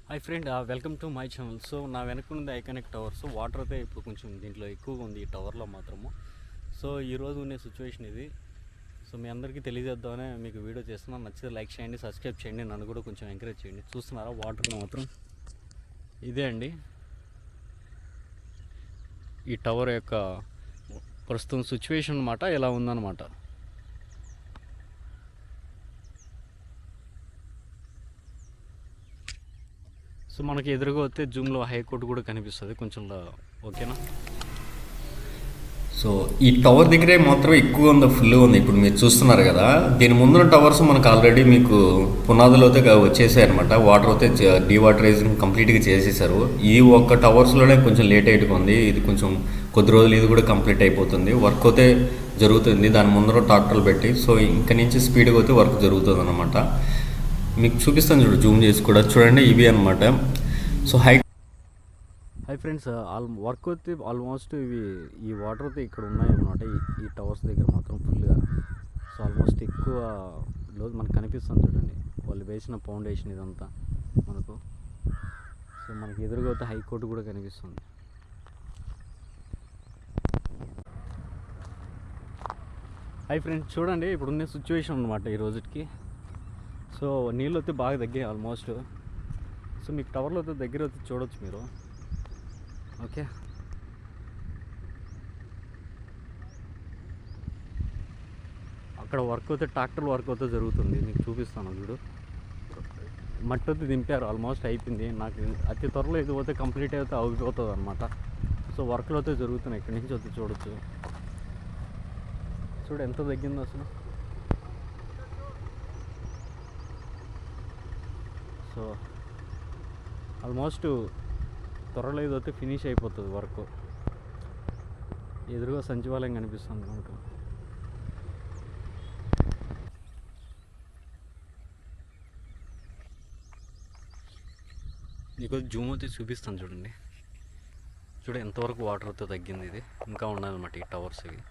Hi friend, welcome to my channel. So నా వెనక ఉంది ఐకానిక్ టవర్. సో వాటర్ అయితే ఇప్పుడు కొంచెం దీంట్లో ఎక్కువగా ఉంది ఈ టవర్లో మాత్రము. సో ఈరోజు ఉండే సిచ్యువేషన్ ఇది. సో మీ అందరికీ తెలియజేద్దామనే మీకు వీడియో చేస్తున్నాను. నచ్చితే లైక్ చేయండి, సబ్స్క్రైబ్ చేయండి, నన్ను కూడా కొంచెం ఎంకరేజ్ చేయండి. చూస్తున్నారా వాటర్ మాత్రం ఇదే అండి ఈ టవర్ యొక్క ప్రస్తుతం సిచ్యువేషన్ అన్నమాట. ఎలా ఉందన్నమాట. సో మనకి ఎదురుగా వస్తే జూమ్లో హైకోర్టు కూడా కనిపిస్తుంది కొంచెం. ఓకేనా. సో ఈ టవర్ దగ్గరే మాత్రం ఎక్కువ ఉంది, ఫుల్గా ఉంది. ఇప్పుడు మీరు చూస్తున్నారు కదా, దీని ముందున్న టవర్స్ మనకు ఆల్రెడీ మీకు పునాదులు అయితే వచ్చేసాయి అనమాట. వాటర్ అయితే డీవాటరైజింగ్ కంప్లీట్గా చేసేసారు. ఈ ఒక్క టవర్స్లోనే కొంచెం లేట్ అయిపోయింది. ఇది కొంచెం కొద్ది రోజులు ఇది కూడా కంప్లీట్ అయిపోతుంది. వర్క్ అయితే జరుగుతుంది దాని ముందర ట్రాక్టర్లు పెట్టి. సో ఇంక నుంచి స్పీడ్గా అయితే వర్క్ జరుగుతుంది అనమాట. మీకు చూపిస్తాను చూడు, జూమ్ చేసి కూడా చూడండి. ఇవి అనమాట. సో హై ఫ్రెండ్స్, వర్క్ అయితే ఆల్మోస్ట్ ఈ వాటర్ అయితే ఇక్కడ ఉన్నాయన్నమాట. ఈ టవర్స్ దగ్గర మాత్రం ఫుల్గా. సో ఆల్మోస్ట్ ఎక్కువ లోతు మనకు కనిపిస్తుంది చూడండి. వాళ్ళు వేసిన ఫౌండేషన్ ఇదంతా మనకు. సో మనకి ఎదురుగా అయితే హైకోర్టు కూడా కనిపిస్తుంది. హాయ్ ఫ్రెండ్స్, చూడండి ఇప్పుడున్న సిచ్యువేషన్ అనమాట ఈ రోజుకి. సో నీళ్ళు అయితే బాగా తగ్గాయి ఆల్మోస్ట్. సో మీకు టవర్లో అయితే దగ్గర అయితే చూడవచ్చు మీరు. ఓకే. అక్కడ వర్క్ అయితే ట్రాక్టర్ వర్క్ అయితే జరుగుతుంది. మీకు చూపిస్తాను చూడు. మట్టి అయితే దింపారు, ఆల్మోస్ట్ అయిపోయింది. నాకు అతి త్వరలో ఇది పోతే కంప్లీట్ అయితే అయిపోతుంది అనమాట. సో వర్క్లు అయితే జరుగుతున్నాయి. ఇక్కడి నుంచి అయితే చూడొచ్చు. చూడు ఎంత తగ్గిందో అసలు. సో ఆల్మోస్ట్ త్వరలో ఇదైతే ఫినిష్ అయిపోతుంది వర్క్. ఎదురుగా సచివాలయం కనిపిస్తుంది మనకు. మీకు జూమ్ అయితే చూపిస్తాను చూడండి. ఎంతవరకు వాటర్ అయితే తగ్గింది. ఇది ఇంకా ఉన్నదన్నమాట ఈ టవర్స్ ఇవి.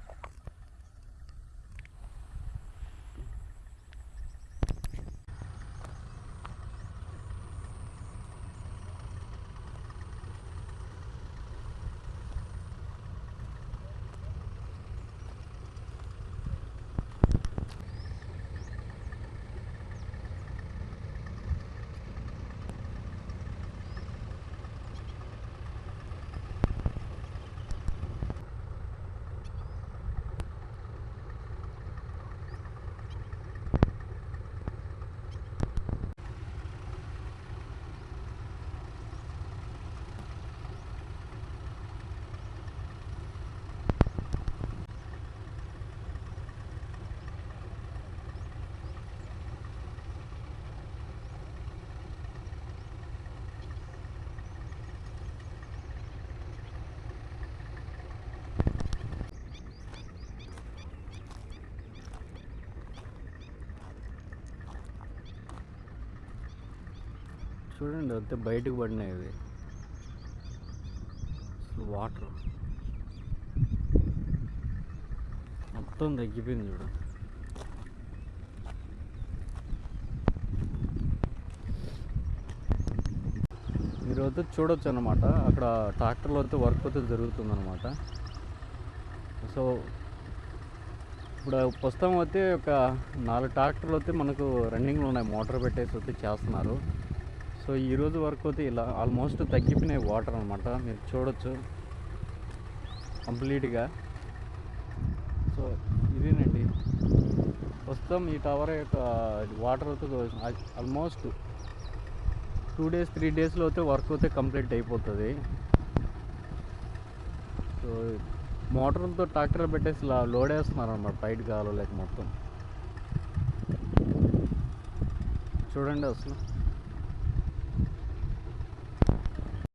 చూడండి అంతే బయటకు పడినాయి ఇవి వాటర్. మొత్తం తగ్గిపోయింది చూడు. మీరు అయితే చూడొచ్చు అన్నమాట. అక్కడ ట్రాక్టర్లో అయితే వర్క్ అయితే జరుగుతుందన్నమాట. సో ఇప్పుడు ప్రస్తుతం అయితే ఒక 4 ట్రాక్టర్లు అయితే మనకు రన్నింగ్లో ఉన్నాయి. మోటార్ పెట్టేసి అయితే చేస్తున్నారు. సో ఈరోజు వరకు అయితే ఇలా ఆల్మోస్ట్ తగ్గిపోయినాయి వాటర్ అనమాట. మీరు చూడొచ్చు కంప్లీట్గా. సో ఇదేనండి ప్రస్తుతం ఈ టవర్ యొక్క వాటర్ అయితే ఆల్మోస్ట్ 2 days 3 daysలో అయితే వర్క్ అయితే కంప్లీట్ అయిపోతుంది. సో మోటార్లతో ట్రాక్టర్ పెట్టేసి ఇలా లోడ్ వేస్తున్నారు అన్నమాట బయట కాలువలోకి మొత్తం. చూడండి అసలు